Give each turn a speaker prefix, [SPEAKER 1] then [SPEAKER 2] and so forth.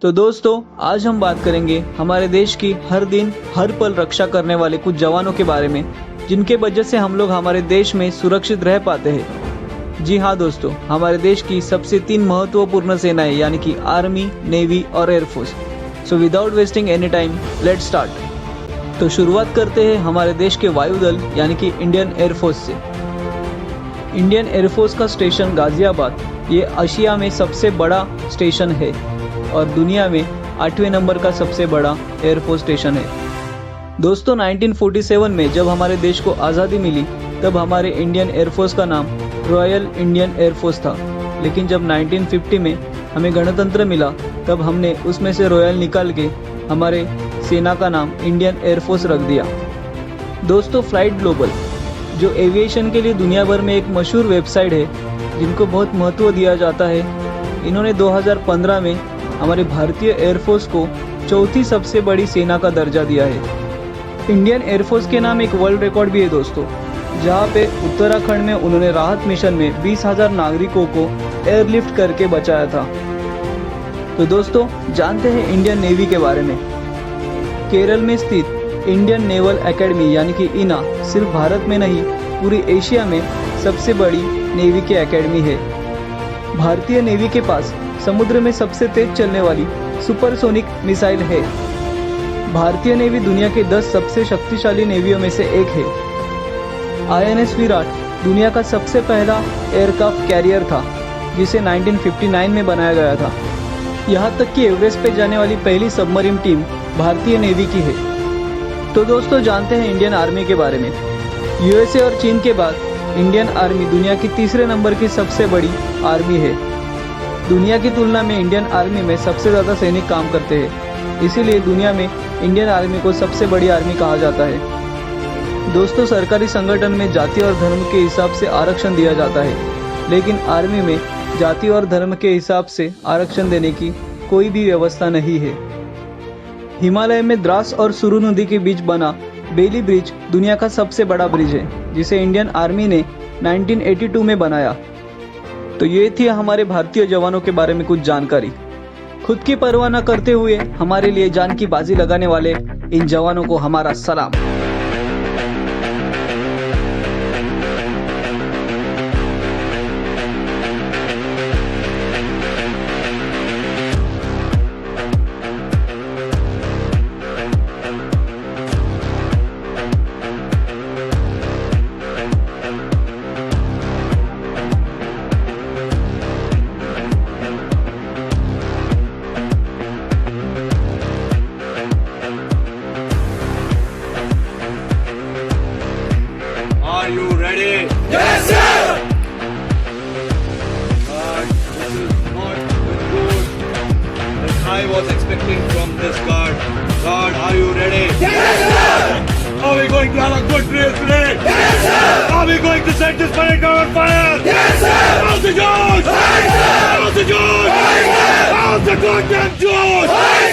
[SPEAKER 1] तो दोस्तों, आज हम बात करेंगे हमारे देश की हर दिन हर पल रक्षा करने वाले कुछ जवानों के बारे में, जिनके वजह से हम लोग हमारे देश में सुरक्षित रह पाते हैं। जी हाँ दोस्तों, हमारे देश की सबसे 3 महत्वपूर्ण सेनाएं यानी कि आर्मी, नेवी और air force. So without wasting any time, let's start. तो शुरुआत करते हैं हमारे देश के वायुदल यानी कि इंडियन एयरफोर्स से। इंडियन एयरफोर्स का स्टेशन गाजियाबाद ये एशिया में सबसे बड़ा स्टेशन है और दुनिया में 8वें नंबर का सबसे बड़ा एयरफोर्स स्टेशन है। दोस्तों, 1947 में जब हमारे देश को आज़ादी मिली तब हमारे इंडियन एयरफोर्स का नाम रॉयल इंडियन एयरफोर्स था, लेकिन जब 1950 में हमें गणतंत्र मिला तब हमने उसमें से रॉयल निकाल के हमारे सेना का नाम इंडियन एयरफोर्स रख दिया। दोस्तों, फ्लाइट ग्लोबल जो एविएशन के लिए दुनिया भर में एक मशहूर वेबसाइट है जिनको बहुत महत्व दिया जाता है, इन्होंने 2015 में हमारे भारतीय एयरफोर्स को चौथी सबसे बड़ी सेना का दर्जा दिया है। इंडियन एयरफोर्स के नाम एक वर्ल्ड रिकॉर्ड भी है दोस्तों, जहां पे उत्तराखंड में उन्होंने राहत मिशन में 20,000 नागरिकों को एयरलिफ्ट करके बचाया था। तो दोस्तों, जानते हैं इंडियन नेवी के बारे में। केरल में स्थित इंडियन नेवल एकेडमी यानी कि इना सिर्फ भारत में नहीं पूरी एशिया में सबसे बड़ी नेवी की एकेडमी है। भारतीय नेवी के पास समुद्र में सबसे तेज चलने वाली सुपरसोनिक मिसाइल है। भारतीय नेवी दुनिया के 10 सबसे शक्तिशाली नेवियों में से एक है। INS विराट दुनिया का सबसे पहला एयरक्राफ्ट कैरियर था, जिसे 1959 में बनाया गया था। यहाँ तक कि एवरेस्ट पे जाने वाली पहली सबमरीन टीम भारतीय नेवी की है। तो दोस्तों, जानते हैं इंडियन आर्मी के बारे में। USA और चीन के बाद इंडियन आर्मी दुनिया की 3रे नंबर की सबसे बड़ी आर्मी है। दुनिया की तुलना में इंडियन आर्मी में सबसे ज़्यादा सैनिक काम करते हैं, इसीलिए दुनिया में इंडियन आर्मी को सबसे बड़ी आर्मी कहा जाता है। दोस्तों, सरकारी संगठन में जाति और धर्म के हिसाब से आरक्षण दिया जाता है, लेकिन आर्मी में जाति और धर्म के हिसाब से आरक्षण देने की कोई भी व्यवस्था नहीं है। हिमालय में द्रास और सुरु नदी के बीच बना बेली ब्रिज दुनिया का सबसे बड़ा ब्रिज है, जिसे इंडियन आर्मी ने 1982 में बनाया। तो ये थी हमारे भारतीय जवानों के बारे में कुछ जानकारी। खुद की परवाह न करते हुए हमारे लिए जान की बाजी लगाने वाले इन जवानों को हमारा सलाम।
[SPEAKER 2] Are you ready? Yes, sir! Guard, this is not the good that I was expecting from this guard. Guard, are you ready? Yes, sir! Are we going to have a good drill today? Yes, sir! Are we going to set this planet on fire? Yes, sir! How's the George? Yes, sir! How's the George? Yes, sir! How's the goddamn George? Yes,